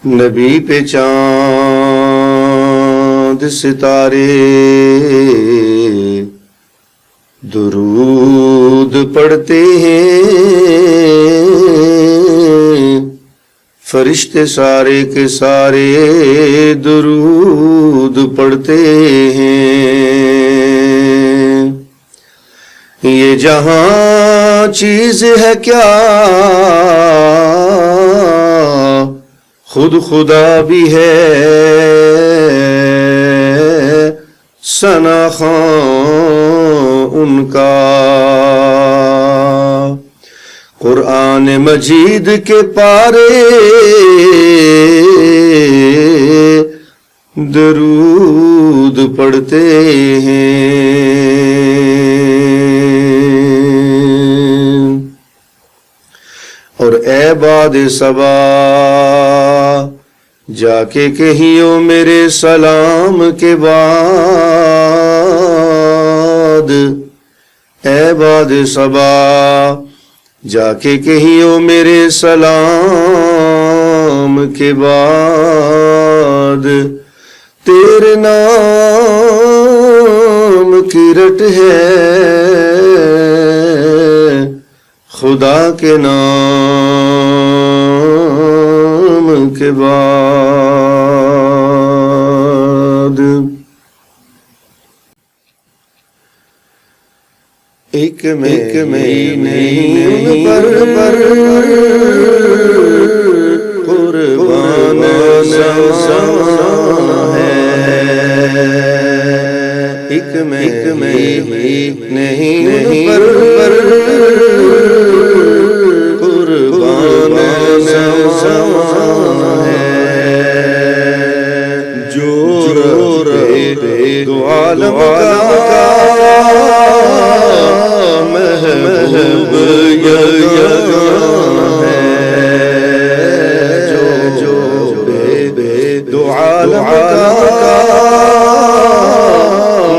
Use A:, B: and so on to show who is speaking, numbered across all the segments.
A: نبی پہ چاند ستارے درود پڑھتے ہیں، فرشتے سارے کے سارے درود پڑھتے ہیں۔ یہ جہاں چیز ہے کیا، خود خدا بھی ہے، ثنا خواں ان کا۔ قرآن مجید کے پارے درود پڑھتے ہیں۔ اور اے باد صبا جا کے کہیو میرے سلام کے بعد، اے باد صبا جا کے کہیو میرے سلام کے بعد، تیرے نام کی رٹ ہے خدا کے نام کے بعد۔ ایک میں نہیں پر قربان زمانہ ہے، ایک میں نہیں پر قربان زمانہ ہے، جو دو عالم کا محبوب یگانا ہے، جو دو عالم کا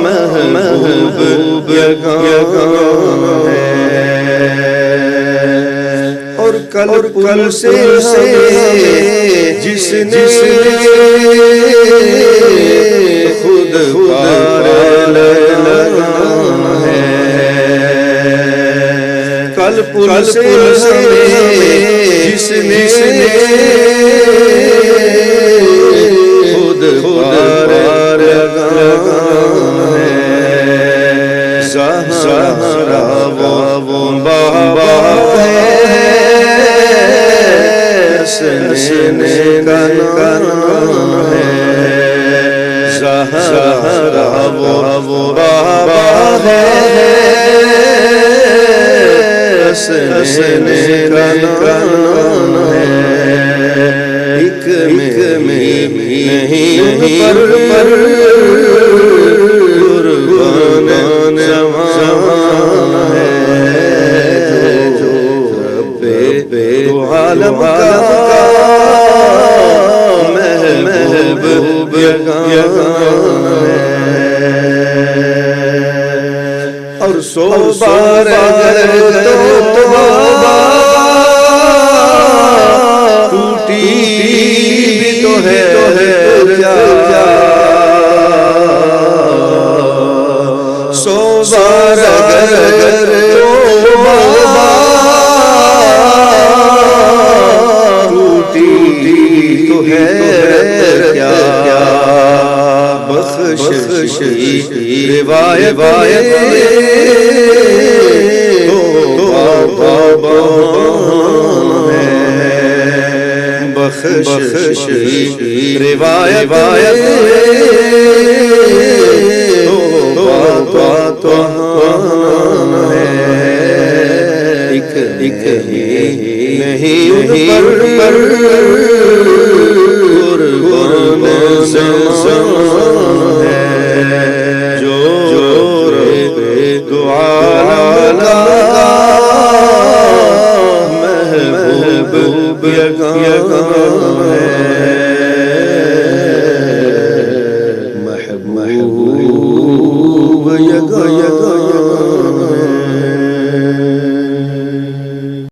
A: محبوب یگانا ہے۔ اور کل سے جس نے خود پار لگانا ہے، کل سے جس نے خود پار لگانا ہے، زہرا وہ بابا ہے، سنے کا نام ہے، زہرا وہ بابا ہے، سنے کا نام ہے۔ ایک میں نہیں پر قربان زمانہ ہے، جو رب دو عالم کا محبوب یگانا ہے۔ اور 100 بار اگر توبہ ٹوٹی بھی تو ہے کیا، 100 بار اگر توبہ ٹوٹی تو ہے کیا، بخشش روایت بخشش روایت ایک نہیں پر قربان زمانہ ہے، جو رب دو عالم کا محبوب یگانا ہے۔